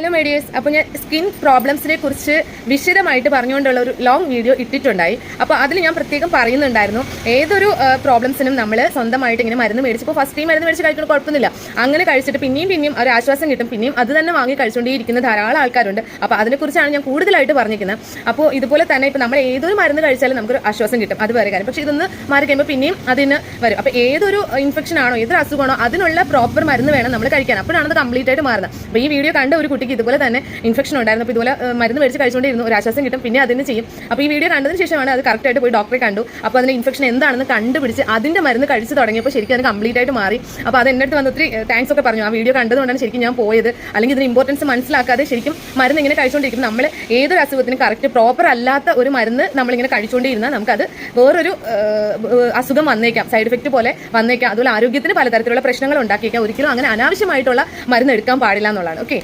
Hello my dears, അപ്പോൾ ഞാൻ skin പ്രോബ്ലംസിനെ കുറിച്ച് വിശദമായിട്ട് പറഞ്ഞുകൊണ്ടുള്ള ഒരു ലോങ് വീഡിയോ ഇട്ടിട്ടുണ്ടായി. അപ്പോൾ അതിൽ ഞാൻ പ്രത്യേകം പറയുന്നുണ്ടായിരുന്നു, ഏതൊരു പ്രോബ്ലംസിനും നമ്മൾ സ്വന്തമായിട്ട് ഇങ്ങനെ മരുന്ന് മേടിച്ചപ്പോൾ ഫസ്റ്റ് ടൈം മരുന്ന് മേടിച്ച് കഴിക്കണം കുഴപ്പമൊന്നുമില്ല, അങ്ങനെ കഴിച്ചിട്ട് പിന്നെയും ഒരു ആശ്വാസം കിട്ടും, പിന്നെയും അത് തന്നെ വാങ്ങി കഴിച്ചുകൊണ്ടേയിരിക്കുന്ന ധാരാളം ആൾക്കാരുണ്ട്. അപ്പോൾ അതിനെക്കുറിച്ചാണ് ഞാൻ കൂടുതലായിട്ട് പറഞ്ഞിരിക്കുന്നത്. അപ്പോൾ ഇതുപോലെ തന്നെ ഇപ്പോൾ നമ്മൾ ഏതൊരു മരുന്ന് കഴിച്ചാലും നമുക്കൊരു ആശ്വാസം കിട്ടും, അത് വേറെ കാര്യം. പക്ഷേ ഇതൊന്ന് മാറി കഴിയുമ്പോൾ പിന്നെയും അതിന് വരും. അപ്പോൾ ഏതൊരു ഇൻഫെക്ഷൻ ആണോ ഏതൊരു അസുഖമാണോ അതിനുള്ള പ്രോപ്പർ മരുന്ന് വേണം നമ്മൾ കഴിക്കാൻ, അപ്പോഴാണ് അത് കംപ്ലീറ്റ് ആയിട്ട് മാറുന്നത്. അപ്പോൾ ഈ വീഡിയോ കണ്ട ഒരു കുട്ടിക്ക് ഇതുപോലെ തന്നെ ഇൻഫെക്ഷൻ ഉണ്ടായിരുന്നു. അപ്പോൾ ഇതുപോലെ മരുന്ന് മേടിച്ച് കഴിച്ചുകൊണ്ടിരുന്നു, ഒരു ആശ്വാസം കിട്ടും, പിന്നെ അതിന് ചെയ്യും. അപ്പോൾ ഈ വീഡിയോ കണ്ടതിന് ശേഷമാണ് അത് കറക്റ്റായിട്ട് പോയി ഡോക്ടറെ കണ്ടു. അപ്പോൾ അതിന് ഇൻഫെക്ഷൻ എന്താണെന്ന് കണ്ടുപിടിച്ച് അതിൻ്റെ മരുന്ന് കഴിച്ച് തുടങ്ങിയപ്പോൾ ശരിക്കും അത് കംപ്ലീറ്റ് ആയിട്ട് മാറി. അപ്പോൾ അത് എൻ്റെ അടുത്ത് വന്ന് ഒത്തിരി താങ്ക്സ് ഒക്കെ പറഞ്ഞു. ആ വീഡിയോ കണ്ടതുകൊണ്ടാണ് ശരിക്കും ഞാൻ പോയത്. അല്ലെങ്കിൽ ഇതിന് ഇമ്പോർട്ടൻസ് മനസ്സിലാക്കാതെ ശരിക്കും മരുന്ന് ഇങ്ങനെ കഴിച്ചുകൊണ്ടിരിക്കും. നമ്മൾ ഏതൊരു അസുഖത്തിനും കറക്റ്റ് പ്രോപ്പർ അല്ലാത്ത ഒരു മരുന്ന് നമ്മളിങ്ങനെ കഴിച്ചുകൊണ്ടിരുന്നാൽ നമുക്കത് വേറൊരു അസുഖം വന്നേക്കാം, സൈഡ് എഫക്റ്റ് പോലെ വന്നേക്കാം. അതുപോലെ ആരോഗ്യത്തിന് പലതരത്തിലുള്ള പ്രശ്നങ്ങൾ ഉണ്ടാക്കിയേക്കാം. ഒരിക്കലും അങ്ങനെ അനാവശ്യമായിട്ടുള്ള മരുന്ന് എടുക്കാൻ പാടില്ല എന്നുള്ളതാണ്. ഓക്കെ.